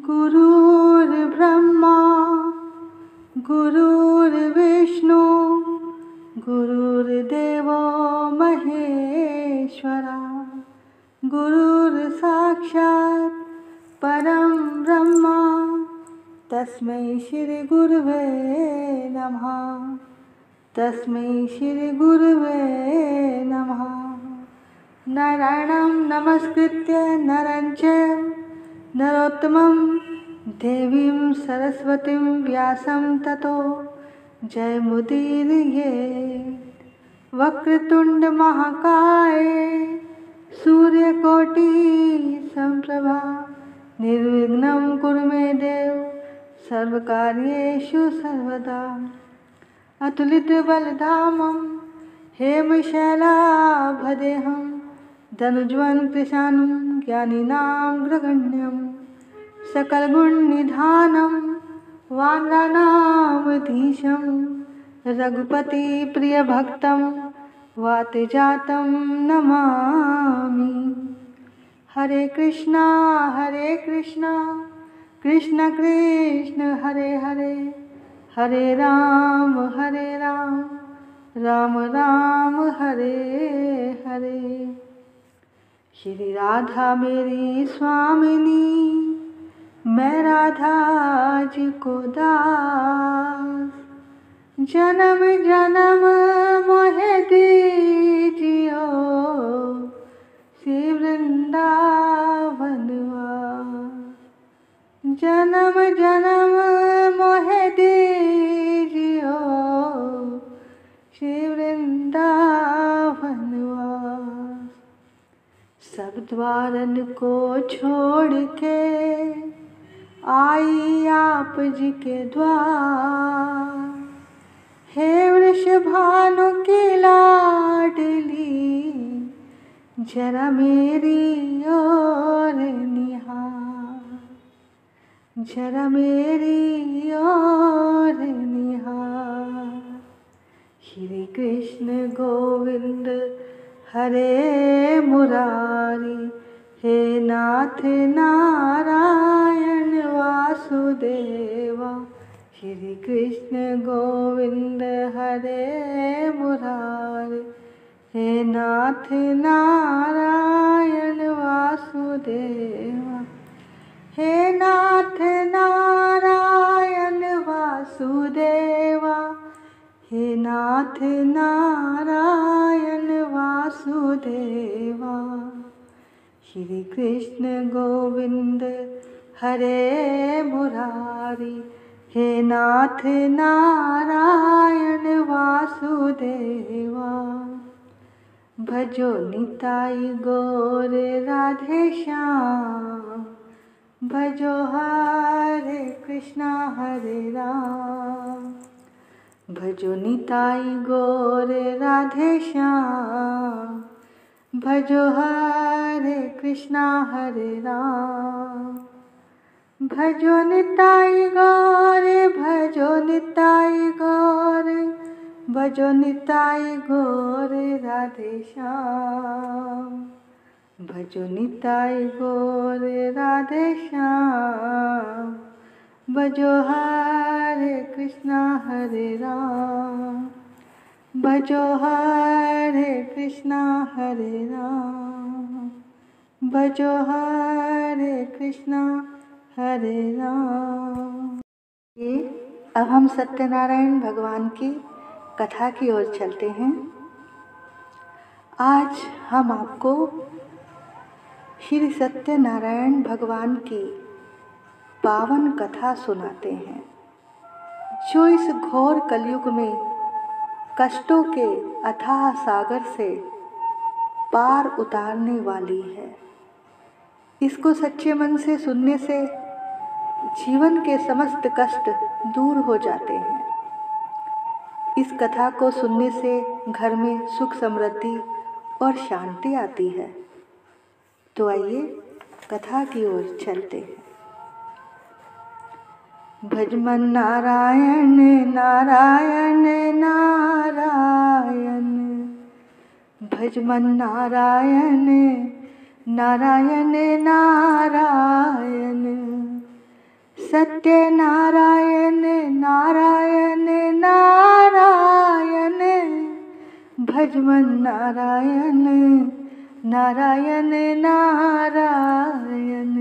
गुरुर्ब्रह्मा गुरुर्विष्णु गुरुर्देवो महेश्वरा गुरुर्साक्षात् परं ब्रह्म तस्मै श्री गुरुवे नमः। तस्मै श्री गुरुवे नमः। नारायणं नमस्कृत्य नरं चैव नरोत्तमं देवीं सरस्वतीं व्यासं ततो जयमुदीरयेत्। वक्रतुंड महाकाय सूर्यकोटि समप्रभा निर्विघ्नं कुरु मे देव सर्वकार्येषु सर्वदा। अतुलितबलधामं हेमशैलाभदेहं धनुज्वं कृशानं ज्ञानिनां ग्रगण्यं सकलगुणनिधानं वानराणामधीशं रघुपतिप्रियभक्तं वातजातं नमामि। हरे कृष्णा कृष्ण कृष्ण हरे हरे हरे राम राम राम हरे हरे। श्री राधा मेरी स्वामिनी मैं राधा जी को दास। जन्म जन्म मोहे दीजियो श्री वृंदावन वास। जन्म जन्म मोहे दीजियो श्री वृंदावन वास। सब द्वारन को छोड़ के आई आप जी के द्वार। हे वृषभानु की लाडली जरा मेरी ओर निहार। जरा मेरी ओर निहार। श्री कृष्ण गोविंद हरे मुरारी हे नाथ नारायण वासुदेवा। श्री कृष्ण गोविंद हरे मुरारी हे नाथ नारायण वासुदेवा। हे नाथ नारायण वासुदेवा। हे नाथ नारायण वासुदेवा। श्री कृष्ण गोविंद हरे मुरारी हे नाथ नारायण वासुदेवा। भजो निताई गौर राधे श्याम। भजो हरे कृष्णा हरे राम। भजो निताई गौर राधे श्याम। भजो हरे कृष्णा हरे राम। भजो निताई गौर भजो निताई गौर भजो निताई गौर राधे श्याम। भजो निताई गौर राधे श्याम। भजो हरे कृष्णा हरे राम। भजो हरे कृष्णा हरे राम। भजो हरे कृष्णा हरे राम। अब हम सत्यनारायण भगवान की कथा की ओर चलते हैं। आज हम आपको श्री सत्यनारायण भगवान की पावन कथा सुनाते हैं, जो इस घोर कलयुग में कष्टों के अथाह सागर से पार उतारने वाली है। इसको सच्चे मन से सुनने से जीवन के समस्त कष्ट दूर हो जाते हैं। इस कथा को सुनने से घर में सुख समृद्धि और शांति आती है। तो आइए कथा की ओर चलते हैं। भजमन नारायण नारायण नारायण। भजमन नारायण नारायण नारायण। सत्य नारायण नारायण नारायण, भजमन नारायण नारायण नारायण।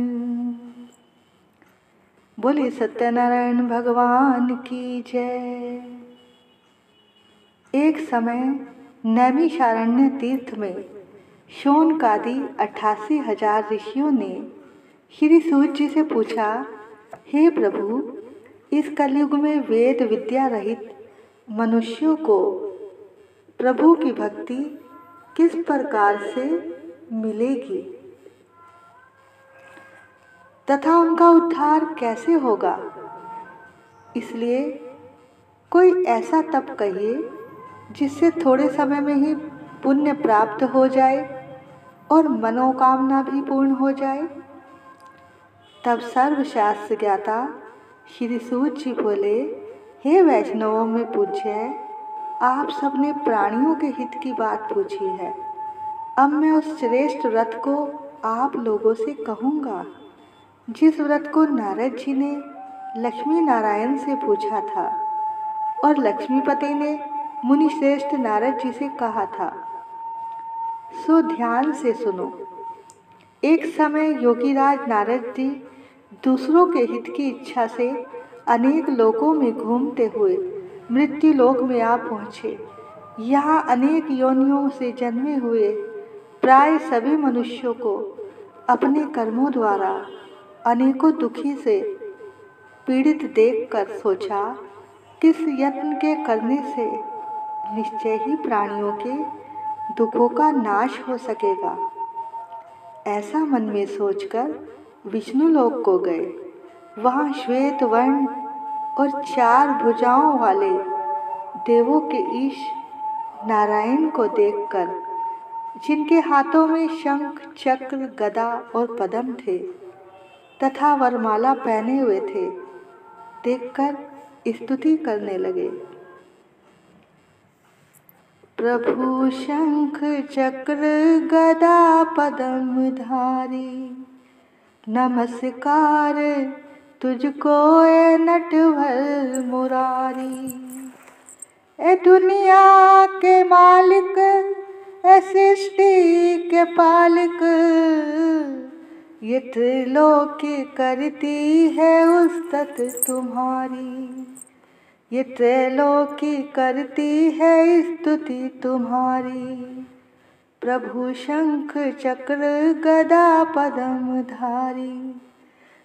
बोले सत्यनारायण भगवान की जय। एक समय नैमिषारण्य तीर्थ में शौनकादि 88,000 ऋषियों ने श्री सूत जी से पूछा, हे प्रभु, इस कलयुग में वेद विद्या रहित मनुष्यों को प्रभु की भक्ति किस प्रकार से मिलेगी तथा उनका उद्धार कैसे होगा? इसलिए कोई ऐसा तप कहिए जिससे थोड़े समय में ही पुण्य प्राप्त हो जाए और मनोकामना भी पूर्ण हो जाए। तब सर्वशास्त्र ज्ञाता श्री सूत जी बोले, हे वैष्णवों में पूज्य, आप सबने प्राणियों के हित की बात पूछी है। अब मैं उस श्रेष्ठ व्रत को आप लोगों से कहूँगा जिस व्रत को नारद जी ने लक्ष्मी नारायण से पूछा था और लक्ष्मीपति ने मुनि श्रेष्ठ नारद जी से कहा था। सो ध्यान से सुनो। एक समय योगीराज नारद जी दूसरों के हित की इच्छा से अनेक लोकों में घूमते हुए मृत्यु लोक में आ पहुँचे। यहाँ अनेक योनियों से जन्मे हुए प्राय सभी मनुष्यों को अपने कर्मों द्वारा अनेकों दुखी से पीड़ित देखकर सोचा, किस यत्न के करने से निश्चय ही प्राणियों के दुखों का नाश हो सकेगा। ऐसा मन में सोचकर विष्णु लोक को गए। वहाँ श्वेत वर्ण और 4 भुजाओं वाले देवों के ईश नारायण को देखकर, जिनके हाथों में शंख चक्र गदा और पद्म थे तथा वरमाला पहने हुए थे, देखकर स्तुति करने लगे। प्रभु शंख चक्र गदा पद्म धारी, नमस्कार तुझको ए नटवर मुरारी। ए दुनिया के मालिक, ए सृष्टि के पालिक, ये त्रिलोकी करती है उस्तत तुम्हारी। ये त्रैलोकी करती है स्तुति तुम्हारी। प्रभु शंख चक्र गदा पद्म धारी,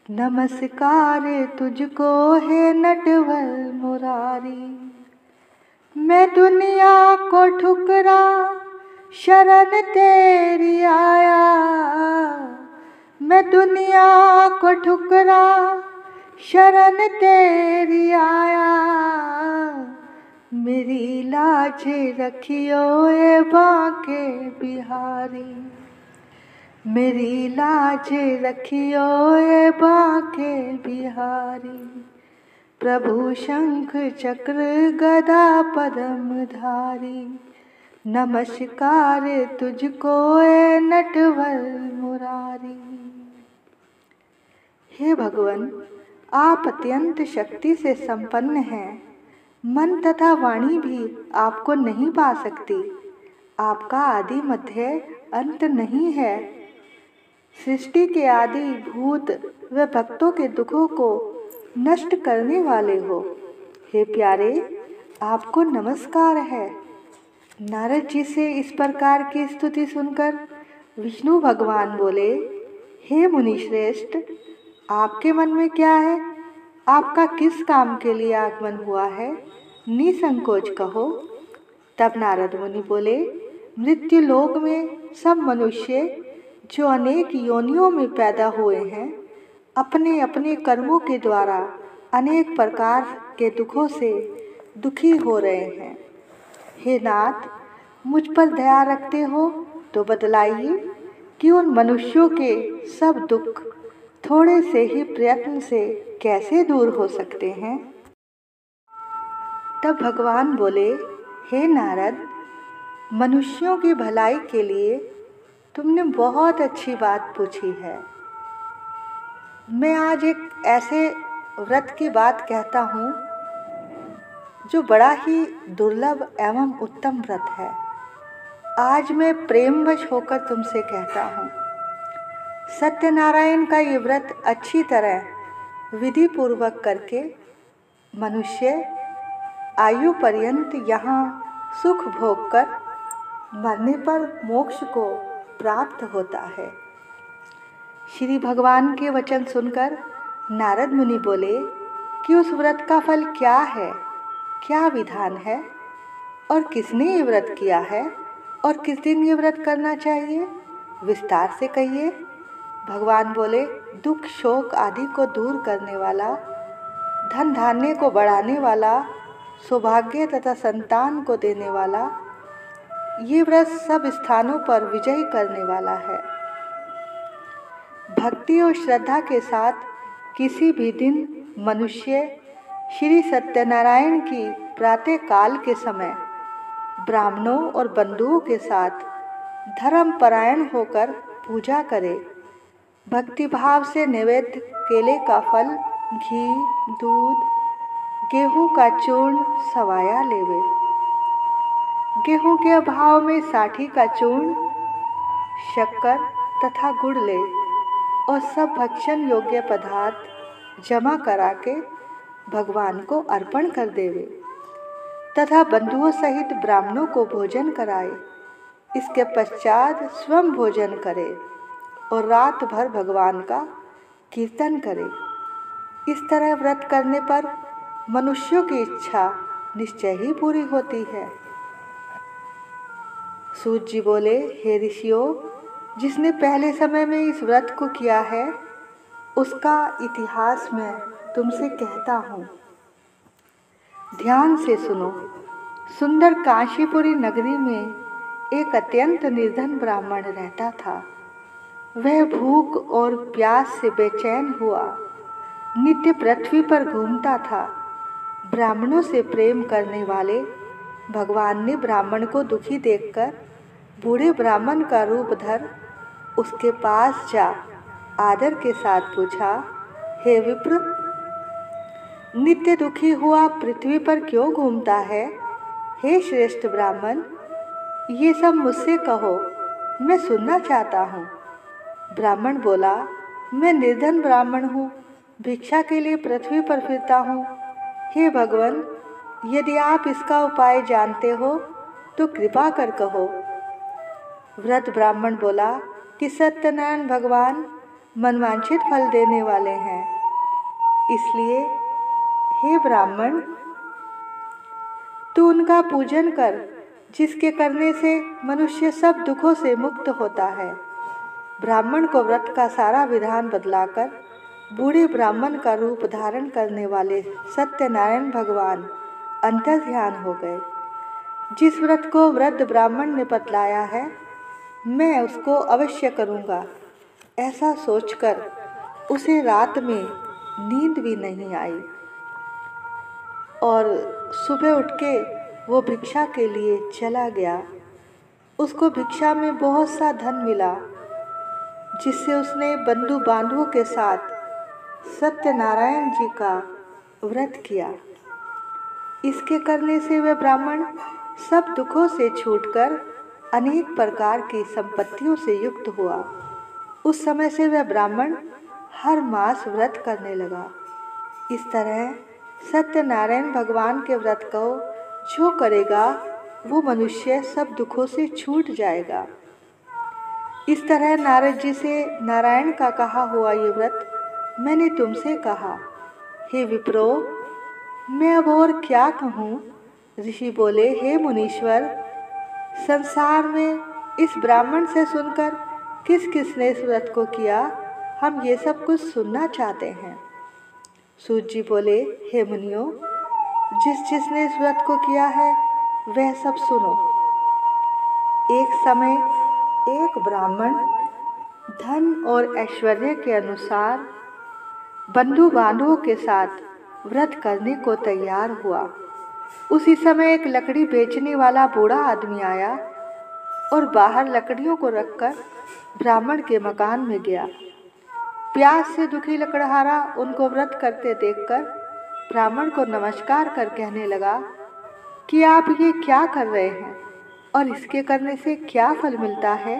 नमस्कार तुझको है नटवर मुरारी। मैं दुनिया को ठुकरा शरण तेरी आया, मैं दुनिया को ठुकरा शरण तेरी आया। मेरी लाज रखियो ए बांके बिहारी, मेरी लाज रखियो ए बांके बिहारी। प्रभु शंख चक्र गदा पद्म धारी, नमस्कार तुझको ए नटवर मुरारी। हे भगवान, आप अत्यंत शक्ति से संपन्न हैं। मन तथा वाणी भी आपको नहीं पा सकती। आपका आदि मध्य अंत नहीं है। सृष्टि के आदि भूत व भक्तों के दुखों को नष्ट करने वाले हो। हे प्यारे, आपको नमस्कार है। नारद जी से इस प्रकार की स्तुति सुनकर विष्णु भगवान बोले, हे मुनिश्रेष्ठ, आपके मन में क्या है? आपका किस काम के लिए आगमन हुआ है? निसंकोच कहो। तब नारद मुनि बोले, मृत्यु लोक में सब मनुष्य जो अनेक योनियों में पैदा हुए हैं, अपने अपने कर्मों के द्वारा अनेक प्रकार के दुखों से दुखी हो रहे हैं। हे नाथ, मुझ पर दया रखते हो तो बतलाइए कि उन मनुष्यों के सब दुख थोड़े से ही प्रयत्न से कैसे दूर हो सकते हैं। तब भगवान बोले, हे नारद, मनुष्यों की भलाई के लिए तुमने बहुत अच्छी बात पूछी है। मैं आज एक ऐसे व्रत की बात कहता हूँ जो बड़ा ही दुर्लभ एवं उत्तम व्रत है। आज मैं प्रेमवश होकर तुमसे कहता हूँ, सत्यनारायण का ये व्रत अच्छी तरह विधि पूर्वक करके मनुष्य आयु पर्यंत यहाँ सुख भोग कर मरने पर मोक्ष को प्राप्त होता है। श्री भगवान के वचन सुनकर नारद मुनि बोले कि उस व्रत का फल क्या है, क्या विधान है और किसने ये व्रत किया है और किस दिन ये व्रत करना चाहिए, विस्तार से कहिए। भगवान बोले, दुख शोक आदि को दूर करने वाला, धन धान्य को बढ़ाने वाला, सौभाग्य तथा संतान को देने वाला, ये व्रत सब स्थानों पर विजय करने वाला है। भक्ति और श्रद्धा के साथ किसी भी दिन मनुष्य श्री सत्यनारायण की प्रातः काल के समय ब्राह्मणों और बंधुओं के साथ धर्मपरायण होकर पूजा करे। भक्तिभाव से नैवेद्य केले का फल, घी, दूध, गेहूं का चूर्ण सवाया लेवे। गेहूं के अभाव में साठी का चूर्ण, शक्कर तथा गुड़ ले और सब भक्षण योग्य पदार्थ जमा करा के भगवान को अर्पण कर देवे तथा बंधुओं सहित ब्राह्मणों को भोजन कराए। इसके पश्चात स्वयं भोजन करे और रात भर भगवान का कीर्तन करे। इस तरह व्रत करने पर मनुष्यों की इच्छा निश्चय ही पूरी होती है। सूत जी बोले, हे ऋषियों, जिसने पहले समय में इस व्रत को किया है उसका इतिहास मैं तुमसे कहता हूँ, ध्यान से सुनो। सुंदर काशीपुरी नगरी में एक अत्यंत निर्धन ब्राह्मण रहता था। वह भूख और प्यास से बेचैन हुआ नित्य पृथ्वी पर घूमता था। ब्राह्मणों से प्रेम करने वाले भगवान ने ब्राह्मण को दुखी देखकर बूढ़े ब्राह्मण का रूप धर उसके पास जा आदर के साथ पूछा, हे विप्र, नित्य दुखी हुआ पृथ्वी पर क्यों घूमता है? हे श्रेष्ठ ब्राह्मण, ये सब मुझसे कहो, मैं सुनना चाहता हूँ। ब्राह्मण बोला, मैं निर्धन ब्राह्मण हूँ, भिक्षा के लिए पृथ्वी पर फिरता हूँ। हे भगवान, यदि आप इसका उपाय जानते हो तो कृपा कर कहो। वृद्ध ब्राह्मण बोला कि सत्यनारायण भगवान मनवांछित फल देने वाले हैं, इसलिए हे ब्राह्मण, तू उनका पूजन कर, जिसके करने से मनुष्य सब दुखों से मुक्त होता है। ब्राह्मण को व्रत का सारा विधान बतलाकर बूढ़े ब्राह्मण का रूप धारण करने वाले सत्यनारायण भगवान अंतर्ध्यान हो गए। जिस व्रत को वृद्ध ब्राह्मण ने बतलाया है, मैं उसको अवश्य करूँगा, ऐसा सोचकर उसे रात में नींद भी नहीं आई और सुबह उठ के वो भिक्षा के लिए चला गया। उसको भिक्षा में बहुत सा धन मिला, जिससे उसने बंधु बांधवों के साथ सत्यनारायण जी का व्रत किया। इसके करने से वह ब्राह्मण सब दुखों से छूटकर अनेक प्रकार की संपत्तियों से युक्त हुआ। उस समय से वह ब्राह्मण हर मास व्रत करने लगा। इस तरह सत्यनारायण भगवान के व्रत को जो करेगा वो मनुष्य सब दुखों से छूट जाएगा। इस तरह नारद जी से नारायण का कहा हुआ ये व्रत मैंने तुमसे कहा। हे विप्रो, मैं अब और क्या कहूँ? ऋषि बोले, हे मुनीश्वर, संसार में इस ब्राह्मण से सुनकर किस किसने इस व्रत को किया, हम ये सब कुछ सुनना चाहते हैं। सूत जी बोले, हे मुनियों, जिसने इस व्रत को किया है वह सब सुनो। एक समय एक ब्राह्मण धन और ऐश्वर्य के अनुसार बंधु बांधवों के साथ व्रत करने को तैयार हुआ। उसी समय एक लकड़ी बेचने वाला बूढ़ा आदमी आया और बाहर लकड़ियों को रखकर ब्राह्मण के मकान में गया। प्यास से दुखी लकड़हारा उनको व्रत करते देखकर ब्राह्मण को नमस्कार कर कहने लगा कि आप ये क्या कर रहे हैं और इसके करने से क्या फल मिलता है,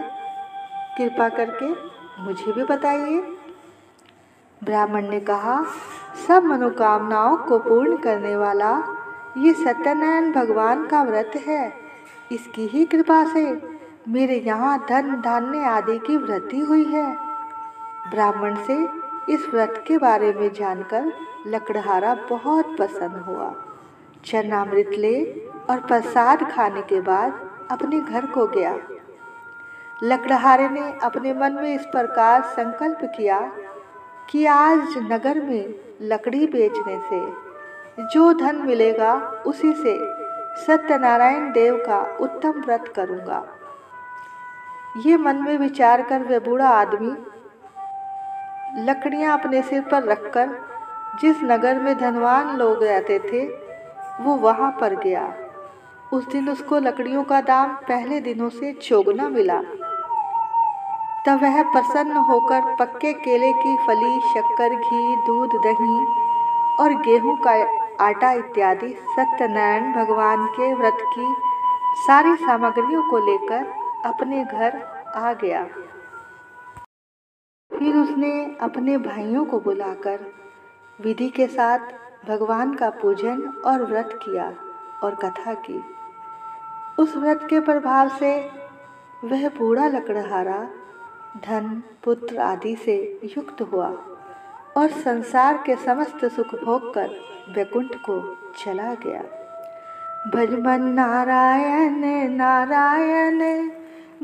कृपा करके मुझे भी बताइए। ब्राह्मण ने कहा, सब मनोकामनाओं को पूर्ण करने वाला ये सत्यनारायण भगवान का व्रत है। इसकी ही कृपा से मेरे यहाँ धन धान्य आदि की वृद्धि हुई है। ब्राह्मण से इस व्रत के बारे में जानकर लकड़हारा बहुत प्रसन्न हुआ। चरणामृत ले और प्रसाद खाने के बाद अपने घर को गया। लकड़हारे ने अपने मन में इस प्रकार संकल्प किया कि आज नगर में लकड़ी बेचने से जो धन मिलेगा उसी से सत्यनारायण देव का उत्तम व्रत करूंगा। ये मन में विचार कर वह बूढ़ा आदमी लकड़ियां अपने सिर पर रखकर जिस नगर में धनवान लोग रहते थे वो वहां पर गया। उस दिन उसको लकड़ियों का दाम पहले दिनों से चौगुना मिला। तब वह प्रसन्न होकर पक्के केले की फली, शक्कर, घी, दूध, दही और गेहूं का आटा इत्यादि सत्यनारायण भगवान के व्रत की सारी सामग्रियों को लेकर अपने घर आ गया। फिर उसने अपने भाइयों को बुलाकर विधि के साथ भगवान का पूजन और व्रत किया और कथा की। उस व्रत के प्रभाव से वह बूढ़ा लकड़हारा धन, पुत्र आदि से युक्त हुआ और संसार के समस्त सुख भोग कर वैकुंठ को चला गया। भजमन नारायण नारायण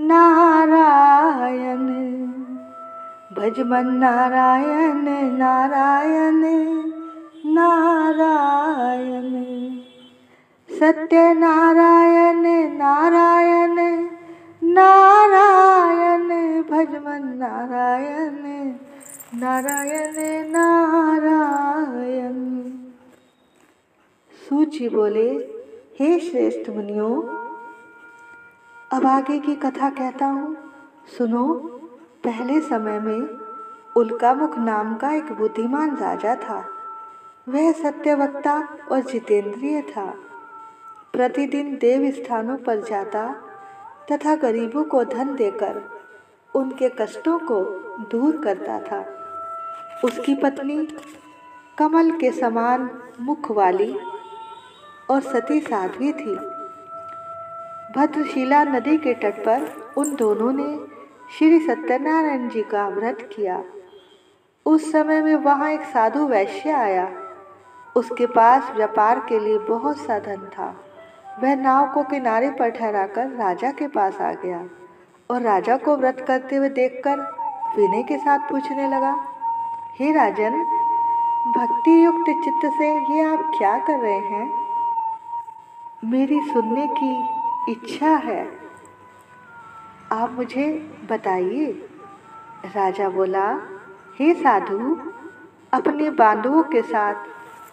नारायण, भजमन नारायण नारायण नारायण, सत्यनारायण नारायण नारायण, भजमन नारायण नारायण नारायण। सूत जी बोले, हे श्रेष्ठ मुनियों, अब आगे की कथा कहता हूँ, सुनो। पहले समय में उल्कामुख नाम का एक बुद्धिमान राजा था। वह सत्यवक्ता और जितेंद्रिय था। प्रतिदिन देव स्थानों पर जाता तथा गरीबों को धन देकर उनके कष्टों को दूर करता था। उसकी पत्नी कमल के समान मुख वाली और सती साध्वी थी। भद्रशिला नदी के तट पर उन दोनों ने श्री सत्यनारायण जी का व्रत किया। उस समय में वहां एक साधु वैश्य आया। उसके पास व्यापार के लिए बहुत सा धन था। वह नाव को किनारे पर ठहराकर राजा के पास आ गया और राजा को व्रत करते हुए देखकर विनय के साथ पूछने लगा, हे राजन, भक्ति युक्त चित्त से ये आप क्या कर रहे हैं? मेरी सुनने की इच्छा है, आप मुझे बताइए। राजा बोला, हे साधु, अपने बांधवों के साथ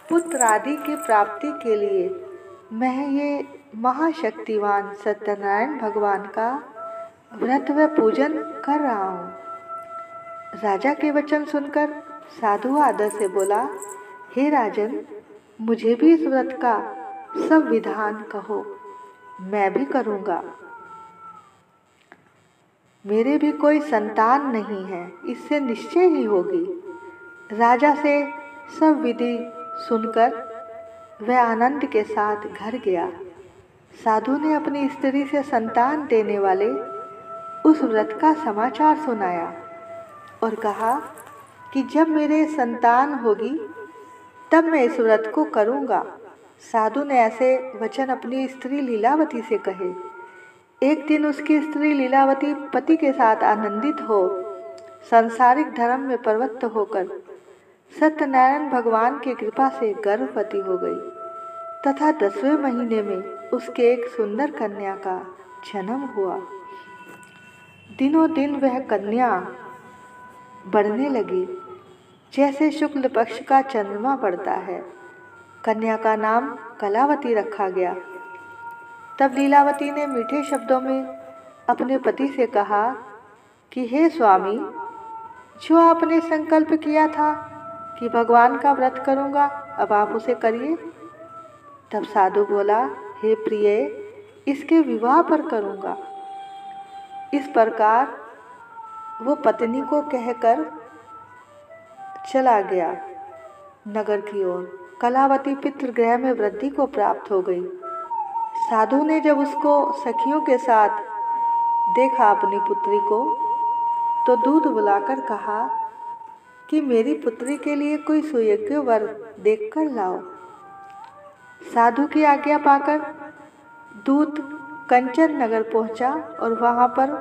पुत्र आदि की प्राप्ति के लिए मैं ये महाशक्तिवान सत्यनारायण भगवान का व्रत व पूजन कर रहा हूँ। राजा के वचन सुनकर साधु आदर से बोला, हे राजन, मुझे भी इस व्रत का सब विधान कहो, मैं भी करूँगा। मेरे भी कोई संतान नहीं है, इससे निश्चय ही होगी। राजा से सब विधि सुनकर वह आनंद के साथ घर गया। साधु ने अपनी स्त्री से संतान देने वाले उस व्रत का समाचार सुनाया और कहा कि जब मेरे संतान होगी तब मैं इस व्रत को करूँगा। साधु ने ऐसे वचन अपनी स्त्री लीलावती से कहे। एक दिन उसकी स्त्री लीलावती पति के साथ आनंदित हो सांसारिक धर्म में प्रवृत्त होकर सत्यनारायण भगवान की कृपा से गर्भवती हो गई तथा 10वें महीने में उसके एक सुंदर कन्या का जन्म हुआ। दिनों दिन वह कन्या बढ़ने लगी जैसे शुक्ल पक्ष का चंद्रमा बढ़ता है। कन्या का नाम कलावती रखा गया। तब लीलावती ने मीठे शब्दों में अपने पति से कहा कि हे स्वामी, जो आपने संकल्प किया था कि भगवान का व्रत करूँगा, अब आप उसे करिए। तब साधु बोला, हे प्रिय, इसके विवाह पर करूँगा। इस प्रकार वो पत्नी को कहकर चला गया नगर की ओर। कलावती पितृगृह में वृद्धि को प्राप्त हो गई। साधु ने जब उसको सखियों के साथ देखा अपनी पुत्री को, तो दूध बुलाकर कहा कि मेरी पुत्री के लिए कोई सुयोग्य वर देखकर लाओ। साधु की आज्ञा पाकर दूत कंचन नगर पहुंचा और वहां पर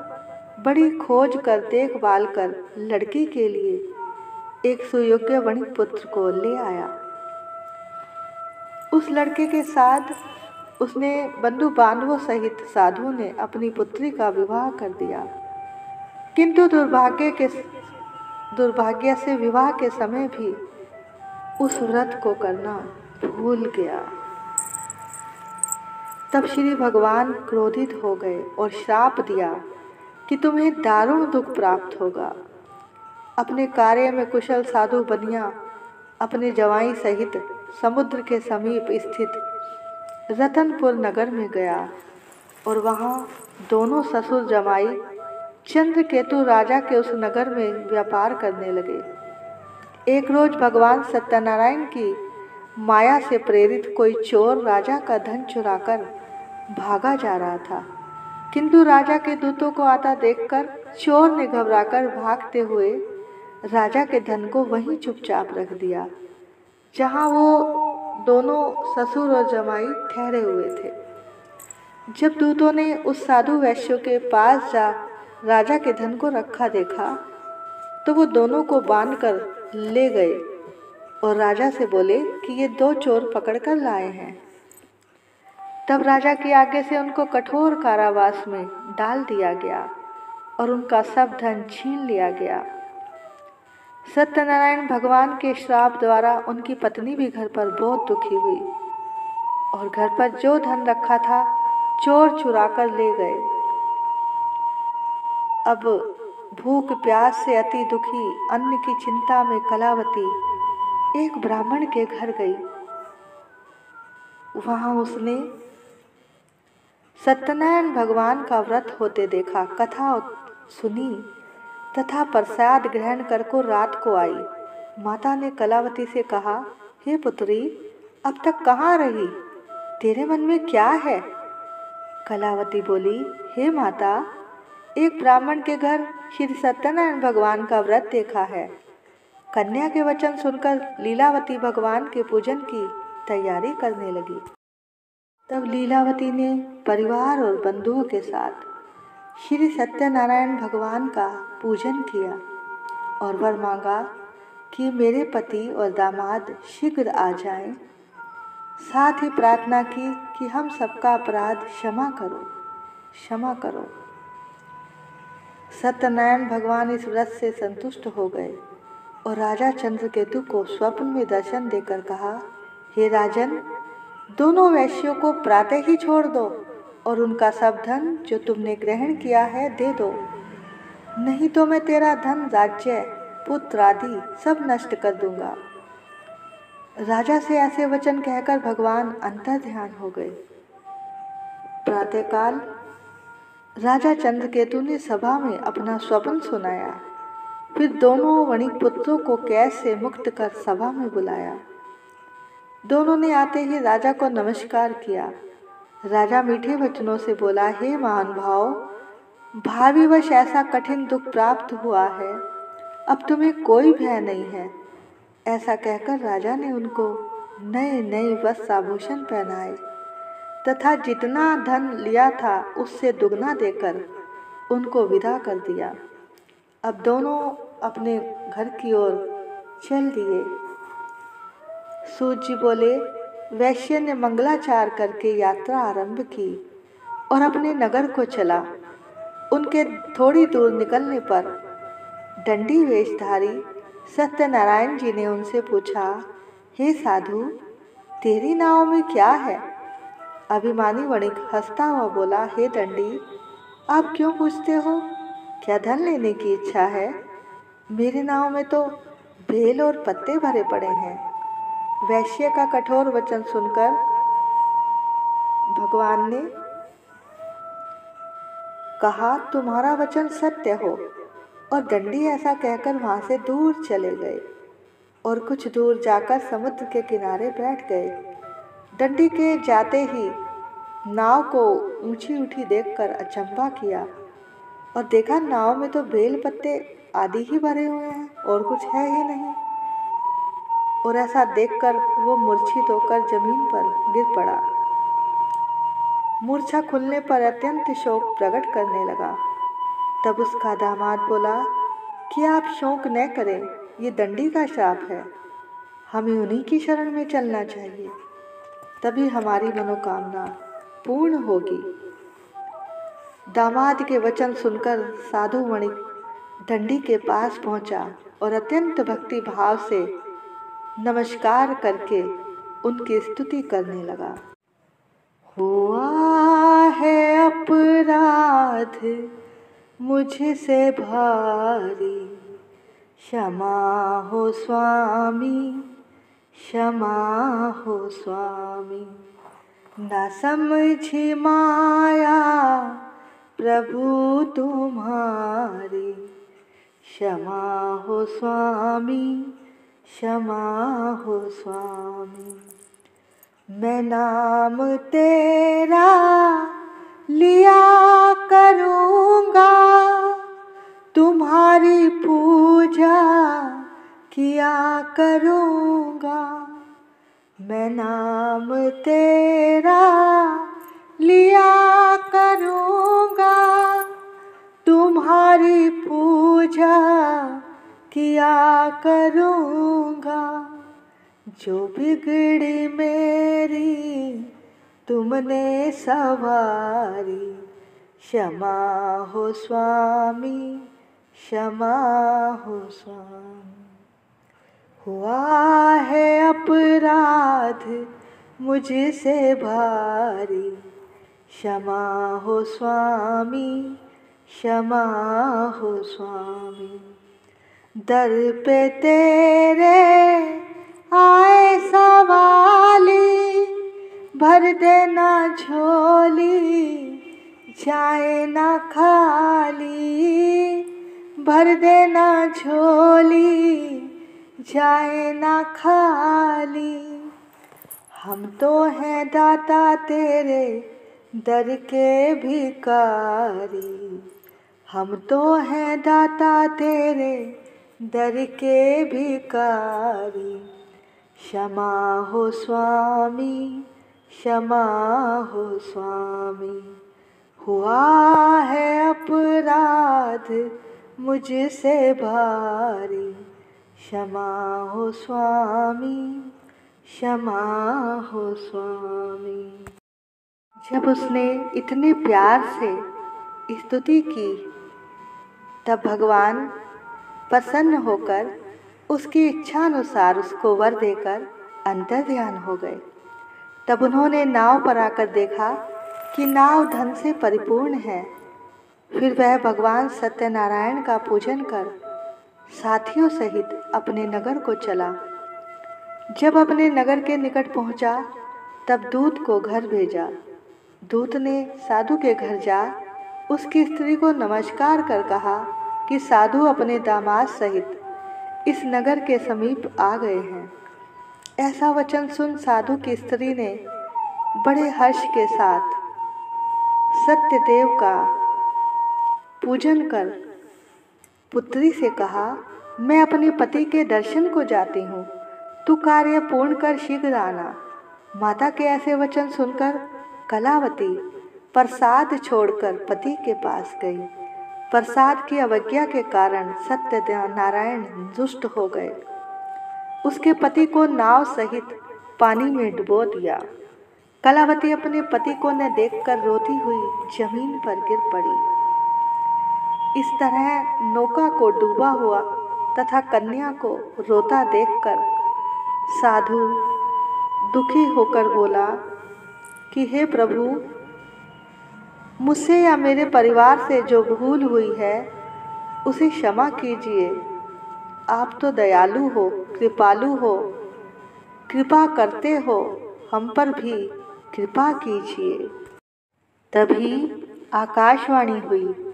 बड़ी खोज कर देखभाल कर लड़की के लिए एक सुयोग्य वणिक पुत्र को ले आया। उस लड़के के साथ उसने बंधु बांधवों सहित साधु ने अपनी पुत्री का विवाह कर दिया। किंतु दुर्भाग्य से विवाह के समय भी उस व्रत को करना भूल गया। तब श्री भगवान क्रोधित हो गए और श्राप दिया कि तुम्हें दारुण दुख प्राप्त होगा। अपने कार्य में कुशल साधु बनिया अपने जवाई सहित समुद्र के समीप स्थित रतनपुर नगर में गया और वहाँ दोनों ससुर जमाई चंद्रकेतु राजा के उस नगर में व्यापार करने लगे। एक रोज भगवान सत्यनारायण की माया से प्रेरित कोई चोर राजा का धन चुराकर भागा जा रहा था, किंतु राजा के दूतों को आता देखकर चोर ने घबराकर भागते हुए राजा के धन को वहीं चुपचाप रख दिया जहां वो दोनों ससुर और जमाई ठहरे हुए थे। जब दूतों ने उस साधु वैश्य के पास जा राजा के धन को रखा देखा, तो वो दोनों को बांधकर ले गए और राजा से बोले कि ये दो चोर पकड़कर लाए हैं। तब राजा की आज्ञा से उनको कठोर कारावास में डाल दिया गया और उनका सब धन छीन लिया गया। सत्यनारायण भगवान के श्राप द्वारा उनकी पत्नी भी घर पर बहुत दुखी हुई और घर पर जो धन रखा था चोर चुरा कर ले गए। अब भूख प्यास से अति दुखी अन्न की चिंता में कलावती एक ब्राह्मण के घर गई। वहां उसने सत्यनारायण भगवान का व्रत होते देखा, कथा सुनी तथा प्रसाद ग्रहण कर को रात को आई। माता ने कलावती से कहा, हे पुत्री, अब तक कहाँ रही? तेरे मन में क्या है? कलावती बोली, हे माता, एक ब्राह्मण के घर श्री सत्यनारायण भगवान का व्रत देखा है। कन्या के वचन सुनकर लीलावती भगवान के पूजन की तैयारी करने लगी। तब लीलावती ने परिवार और बंधुओं के साथ श्री सत्यनारायण भगवान का पूजन किया और वर मांगा कि मेरे पति और दामाद शीघ्र आ जाएं। साथ ही प्रार्थना की कि हम सबका अपराध क्षमा करो। सत्यनारायण भगवान इस व्रत से संतुष्ट हो गए और राजा चंद्रकेतु को स्वप्न में दर्शन देकर कहा, हे राजन, दोनों वैश्यों को प्रातः ही छोड़ दो और उनका सब धन जो तुमने ग्रहण किया है दे दो, नहीं तो मैं तेरा धन, राज्य, पुत्र आदि सब नष्ट कर दूंगा। राजा से ऐसे वचन कहकर भगवान अंतर्ध्यान हो गए। प्रातःकाल राजा चंद्रकेतु ने सभा में अपना स्वप्न सुनाया। फिर दोनों वणिक पुत्रों को कैद से मुक्त कर सभा में बुलाया। दोनों ने आते ही राजा को नमस्कार किया। राजा मीठे वचनों से बोला, हे महानुभाव, भाविवश ऐसा कठिन दुख प्राप्त हुआ है, अब तुम्हें कोई भय नहीं है। ऐसा कहकर राजा ने उनको नए वस्त्र आभूषण पहनाए तथा जितना धन लिया था उससे दुगना देकर उनको विदा कर दिया। अब दोनों अपने घर की ओर चल दिए। सूत जी बोले, वैश्य ने मंगलाचार करके यात्रा आरंभ की और अपने नगर को चला। उनके थोड़ी दूर निकलने पर दंडी वेशधारी सत्यनारायण जी ने उनसे पूछा, हे साधु, तेरी नाव में क्या है? अभिमानी वणिक हंसता हुआ बोला, हे दंडी, आप क्यों पूछते हो? क्या धन लेने की इच्छा है? मेरे नाव में तो बेल और पत्ते भरे पड़े हैं। वैश्य का कठोर वचन सुनकर भगवान ने कहा, तुम्हारा वचन सत्य हो। और दंडी ऐसा कहकर वहां से दूर चले गए और कुछ दूर जाकर समुद्र के किनारे बैठ गए। दंडी के जाते ही नाव को ऊंची उठी देखकर अचंभा किया और देखा नाव में तो बेल पत्ते आदि ही भरे हुए हैं और कुछ है ही नहीं। और ऐसा देखकर वो मूर्छित होकर जमीन पर गिर पड़ा। मूर्छा खुलने पर अत्यंत शोक प्रकट करने लगा। तब उसका दामाद बोला कि आप शोक न करें, ये दंडी का श्राप है, हमें उन्हीं की शरण में चलना चाहिए, तभी हमारी मनोकामना पूर्ण होगी। दामाद के वचन सुनकर साधु वणिक दंडी के पास पहुंचा और अत्यंत भक्ति भाव से नमस्कार करके उनकी स्तुति करने लगा। हुआ है अपराध मुझसे भारी, क्षमा हो स्वामी, क्षमा हो स्वामी। न समझी माया प्रभु तुम्हारी, क्षमा हो स्वामी, क्षमा हो स्वामी। मैं नाम तेरा लिया करूँगा, तुम्हारी पूजा किया करूँगा। मैं नाम तेरा लिया करूँगा, तुम्हारी पूजा किया करूँगा। जो बिगड़ी मेरी तुमने सवारी, क्षमा हो स्वामी, क्षमा हो स्वामी। हुआ है अपराध मुझसे भारी, क्षमा हो स्वामी, क्षमा हो स्वामी। दर पे तेरे आए सवाली, भर देना झोली जाए ना खाली, भर देना झोली जाए ना खाली। हम तो हैं दाता तेरे दर के भिखारी, हम तो हैं दाता तेरे दर के भिखारी। क्षमा हो स्वामी, क्षमा हो स्वामी। हुआ है अपराध मुझसे भारी, क्षमा हो स्वामी, क्षमा हो स्वामी। जब उसने इतने प्यार से स्तुति की तब भगवान प्रसन्न होकर उसकी इच्छा अनुसार उसको वर देकर अंतर ध्यान हो गए। तब उन्होंने नाव पर आकर देखा कि नाव धन से परिपूर्ण है। फिर वह भगवान सत्यनारायण का पूजन कर साथियों सहित अपने नगर को चला। जब अपने नगर के निकट पहुंचा तब दूत को घर भेजा। दूत ने साधु के घर जा उसकी स्त्री को नमस्कार कर कहा कि साधु अपने दामाद सहित इस नगर के समीप आ गए हैं। ऐसा वचन सुन साधु की स्त्री ने बड़े हर्ष के साथ सत्यदेव का पूजन कर पुत्री से कहा, मैं अपने पति के दर्शन को जाती हूँ, तू कार्य पूर्ण कर शीघ्र आना। माता के ऐसे वचन सुनकर कलावती प्रसाद छोड़कर पति के पास गई। प्रसाद की अवज्ञा के कारण सत्यनारायण दुष्ट हो गए। उसके पति को नाव सहित पानी में डुबो दिया। कलावती अपने पति को न देखकर रोती हुई जमीन पर गिर पड़ी। इस तरह नौका को डूबा हुआ तथा कन्या को रोता देखकर साधु दुखी होकर बोला कि हे प्रभु, मुझसे या मेरे परिवार से जो भूल हुई है उसे क्षमा कीजिए। आप तो दयालु हो, कृपालु हो, कृपा करते हो, हम पर भी कृपा कीजिए। तभी आकाशवाणी हुई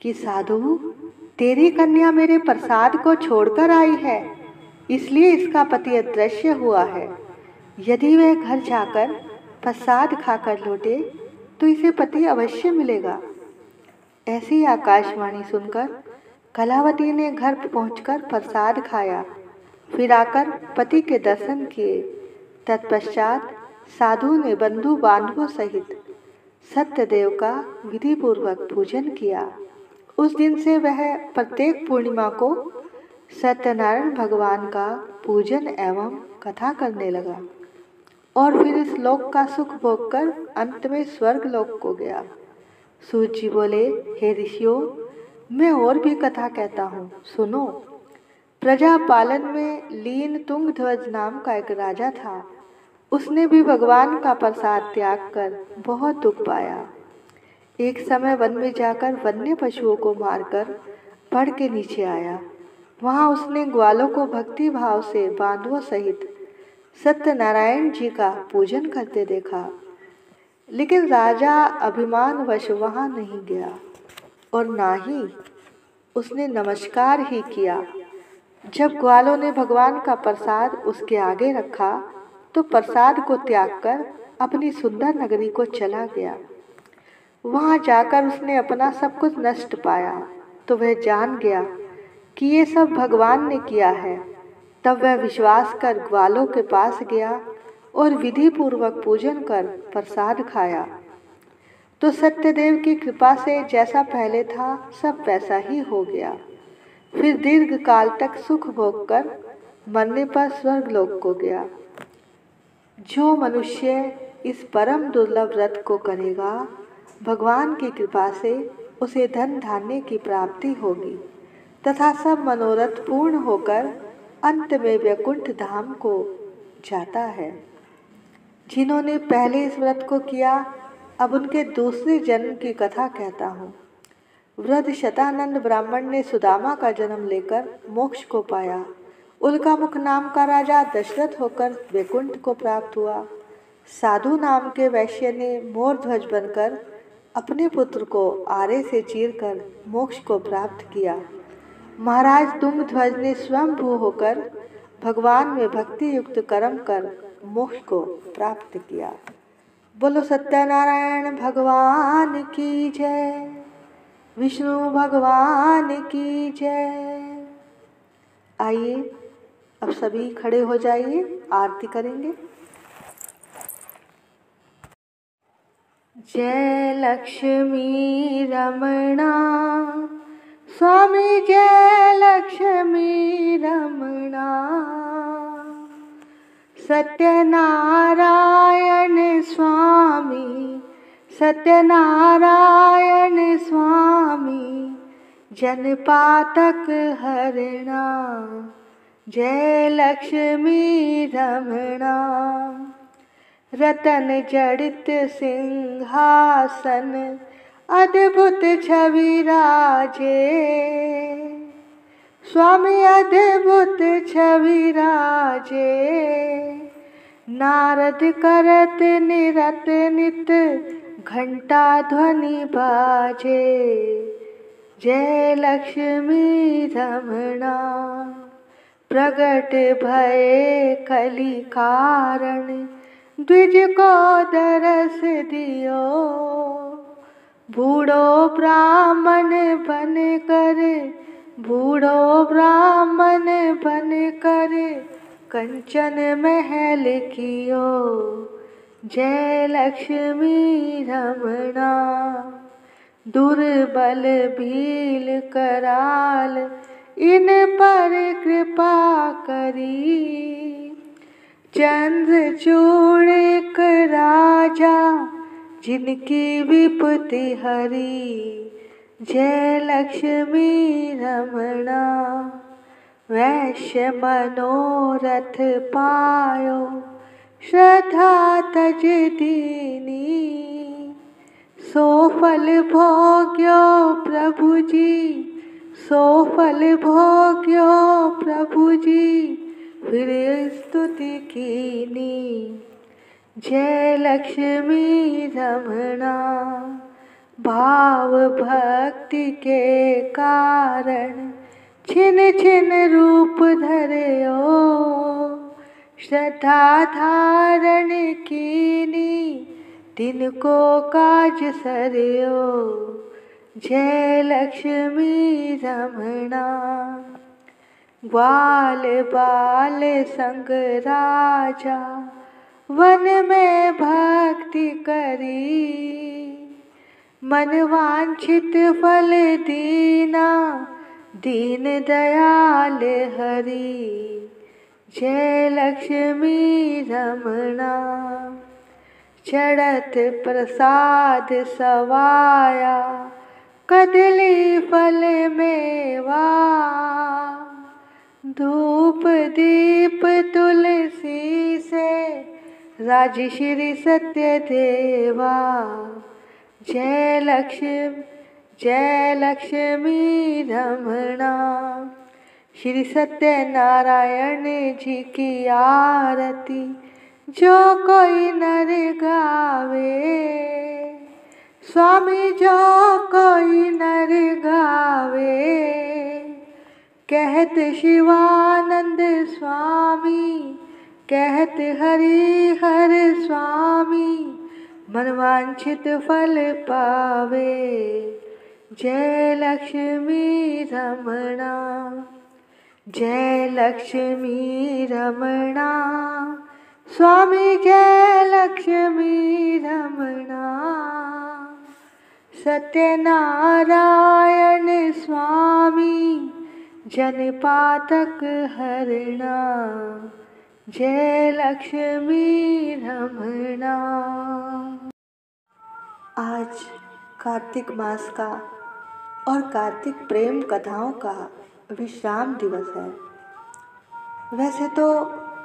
कि साधु, तेरी कन्या मेरे प्रसाद को छोड़कर आई है, इसलिए इसका पति अदृश्य हुआ है। यदि वह घर जाकर प्रसाद खाकर लौटे तो इसे पति अवश्य मिलेगा। ऐसी आकाशवाणी सुनकर कलावती ने घर पहुंचकर प्रसाद खाया, फिर आकर पति के दर्शन किए। तत्पश्चात साधु ने बंधु बांधवों सहित सत्यदेव का विधि पूर्वक पूजन किया। उस दिन से वह प्रत्येक पूर्णिमा को सत्यनारायण भगवान का पूजन एवं कथा करने लगा और फिर इस लोक का सुख भोग कर अंत में स्वर्ग लोक को गया। सूत जी बोले, हे ऋषियों, मैं और भी कथा कहता हूँ, सुनो। प्रजा पालन में लीन तुंगध्वज नाम का एक राजा था। उसने भी भगवान का प्रसाद त्याग कर बहुत दुख पाया। एक समय वन में जाकर वन्य पशुओं को मारकर पड़ के नीचे आया। वहां उसने ग्वालों को भक्ति भाव से बांधवों सहित सत्यनारायण जी का पूजन करते देखा, लेकिन राजा अभिमानवश वहां नहीं गया और ना ही उसने नमस्कार ही किया। जब ग्वालों ने भगवान का प्रसाद उसके आगे रखा तो प्रसाद को त्याग कर अपनी सुंदर नगरी को चला गया। वहां जाकर उसने अपना सब कुछ नष्ट पाया तो वह जान गया कि ये सब भगवान ने किया है। तब वह विश्वास कर ग्वालों के पास गया और विधि पूर्वक पूजन कर प्रसाद खाया तो सत्यदेव की कृपा से जैसा पहले था सब वैसा ही हो गया। फिर दीर्घ काल तक सुख भोग कर मरने पर स्वर्ग लोक को गया। जो मनुष्य इस परम दुर्लभ व्रत को करेगा, भगवान की कृपा से उसे धन धान्य की प्राप्ति होगी तथा सब मनोरथ पूर्ण होकर अंत में वैकुंठ धाम को जाता है। जिन्होंने पहले इस व्रत को किया, अब उनके दूसरे जन्म की कथा कहता हूँ। वृद्ध शतानंद ब्राह्मण ने सुदामा का जन्म लेकर मोक्ष को पाया। उल्कामुख नाम का राजा दशरथ होकर वैकुंठ को प्राप्त हुआ। साधु नाम के वैश्य ने मोर ध्वज बनकर अपने पुत्र को आरे से चीरकर मोक्ष को प्राप्त किया। महाराज तुंगध्वज ने स्वयंभू होकर भगवान में भक्ति युक्त कर्म कर मोक्ष को प्राप्त किया। बोलो सत्यनारायण भगवान की जय, विष्णु भगवान की जय। आइए अब सभी खड़े हो जाइए, आरती करेंगे। जय लक्ष्मी रमणा स्वामी, जय लक्ष्मी रमणा। सत्यनारायण स्वामी, सत्यनारायण स्वामी, जनपातक हरणा। जय लक्ष्मी रमणा। रतन जड़ित सिंहासन अद्भुत छवि राजे, स्वामी अद्भुत छवि राजे। नारद करत निरत नित घंटा ध्वनि बाजे। जय लक्ष्मी रमणा। प्रगट भये कलि कारण, द्विज को दरस दियो। बूढ़ो ब्राह्मण बन कर, बूढ़ो ब्राह्मण बन कर कंचन महल कियो। जय लक्ष्मी रमणा। दुर्बल भील कराल इन पर कृपा करी। चंद्रचूड़ एक राजा जिनकी विपत्ति हरी। जय लक्ष्मी रमणा। वैश्य मनोरथ पायो, श्रद्धा तज दीनी। सो फल भोग्यो प्रभु जी, सो फल भोग्यो प्रभु जी फिर स्तुति कीनी। जय लक्ष्मी रमणा भाव भक्ति के कारण छिन छिन रूप धर्यो श्रद्धा धारण कीनी तिनको काज सरयो। जय लक्ष्मी रमणा ग्वाल बाल संग राजा वन में भक्ति करी मन वांछित फल दीना दीन दयाल हरि। जय लक्ष्मी रमणा चढ़त प्रसाद सवाया कदली फल मेवा धूप दीप तुलसी से राजश्री सत्य देवा। जय लक्ष्मी रमणा श्री सत्यनारायण जी की आरती जो कोई नर गावे स्वामी जो कोई नर गावे कहत शिवानंद स्वामी कहत हरि हर स्वामी मनवांछित फल पावे। जय लक्ष्मी रमणा जय लक्ष्मी रमणा स्वामी जय लक्ष्मी रमणा। सत्यनारायण स्वामी जन पातक हरणा। जय लक्ष्मी रमणा। आज कार्तिक मास का और कार्तिक प्रेम कथाओं का विश्राम दिवस है। वैसे तो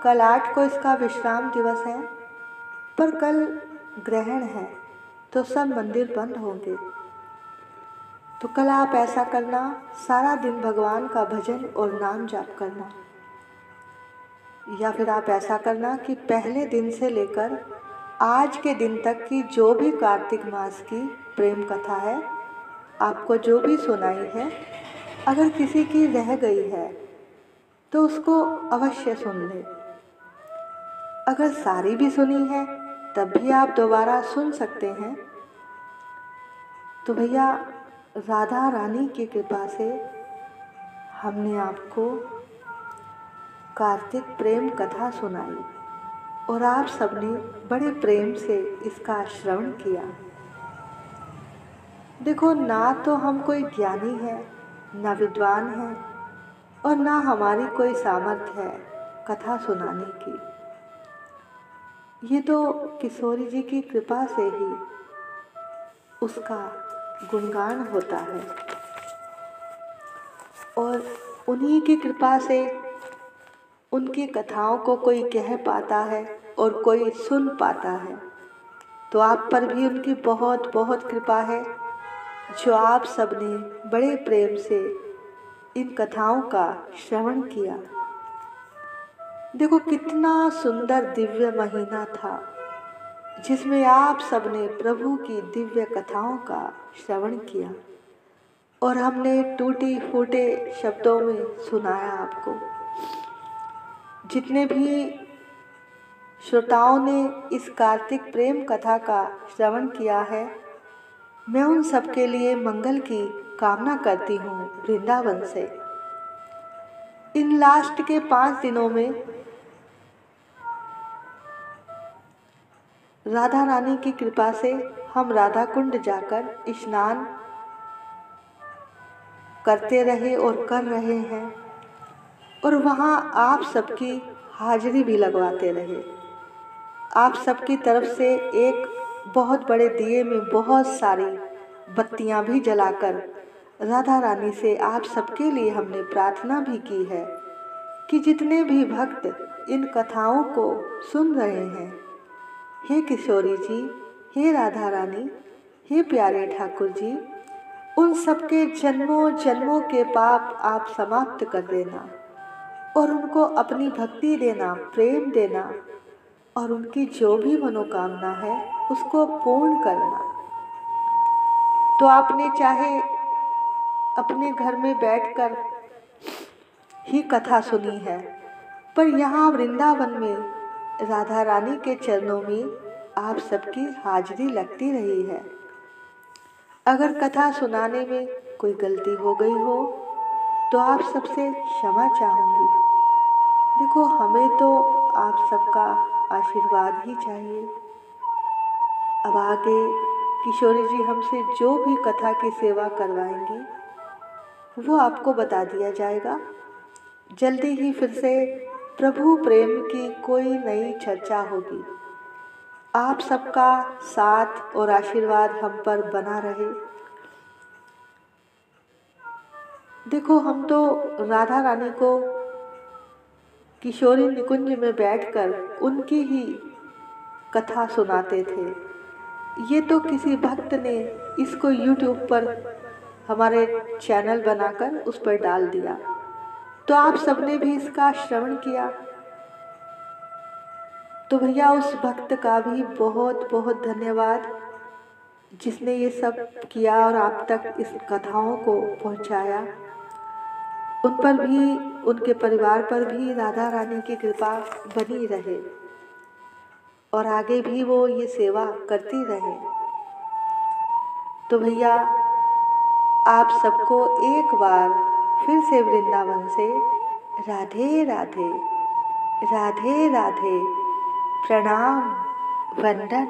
कल 8 को इसका विश्राम दिवस है, पर कल ग्रहण है तो सब मंदिर बंद होंगे। तो कल आप ऐसा करना, सारा दिन भगवान का भजन और नाम जाप करना, या फिर आप ऐसा करना कि पहले दिन से लेकर आज के दिन तक की जो भी कार्तिक मास की प्रेम कथा है, आपको जो भी सुनाई है, अगर किसी की रह गई है तो उसको अवश्य सुन ले। अगर सारी भी सुनी है तब भी आप दोबारा सुन सकते हैं। तो भैया राधा रानी की कृपा से हमने आपको कार्तिक प्रेम कथा सुनाई और आप सबने बड़े प्रेम से इसका श्रवण किया। देखो, ना तो हम कोई ज्ञानी है, ना विद्वान है, और ना हमारी कोई सामर्थ्य है कथा सुनाने की। ये तो किशोरी जी की कृपा से ही उसका गुणगान होता है, और उन्हीं की कृपा से उनकी कथाओं को कोई कह पाता है और कोई सुन पाता है। तो आप पर भी उनकी बहुत बहुत कृपा है, जो आप सबने बड़े प्रेम से इन कथाओं का श्रवण किया। देखो, कितना सुंदर दिव्य महीना था जिसमें आप सबने प्रभु की दिव्य कथाओं का श्रवण किया, और हमने टूटी फूटे शब्दों में सुनाया आपको। जितने भी श्रोताओं ने इस कार्तिक प्रेम कथा का श्रवण किया है, मैं उन सबके लिए मंगल की कामना करती हूँ वृंदावन से। इन लास्ट के 5 दिनों में राधा रानी की कृपा से हम राधा कुंड जाकर स्नान करते रहे और कर रहे हैं, और वहाँ आप सबकी हाजिरी भी लगवाते रहे। आप सबकी तरफ से एक बहुत बड़े दिए में बहुत सारी बत्तियां भी जलाकर राधा रानी से आप सबके लिए हमने प्रार्थना भी की है कि जितने भी भक्त इन कथाओं को सुन रहे हैं, हे किशोरी जी, हे राधा रानी, हे प्यारे ठाकुर जी, उन सबके जन्मों जन्मों के पाप आप समाप्त कर देना और उनको अपनी भक्ति देना, प्रेम देना और उनकी जो भी मनोकामना है उसको पूर्ण करना। तो आपने चाहे अपने घर में बैठकर ही कथा सुनी है, पर यहाँ वृंदावन में राधा रानी के चरणों में आप सबकी हाजिरी लगती रही है। अगर कथा सुनाने में कोई गलती हो गई हो तो आप सबसे क्षमा चाहूँगी। देखो, हमें तो आप सबका आशीर्वाद ही चाहिए। अब आगे किशोरी जी हमसे जो भी कथा की सेवा करवाएंगी वो आपको बता दिया जाएगा। जल्दी ही फिर से प्रभु प्रेम की कोई नई चर्चा होगी। आप सबका साथ और आशीर्वाद हम पर बना रहे। देखो, हम तो राधा रानी को किशोरी निकुंज में बैठकर उनकी ही कथा सुनाते थे। ये तो किसी भक्त ने इसको YouTube पर हमारे चैनल बनाकर उस पर डाल दिया, तो आप सबने भी इसका श्रवण किया। तो भैया उस भक्त का भी बहुत बहुत धन्यवाद जिसने ये सब किया और आप तक इस कथाओं को पहुंचाया। उन पर भी, उनके परिवार पर भी राधा रानी की कृपा बनी रहे और आगे भी वो ये सेवा करती रहे। तो भैया आप सबको एक बार फिर से वृंदावन से राधे राधे, राधे राधे, प्रणाम, वंदन।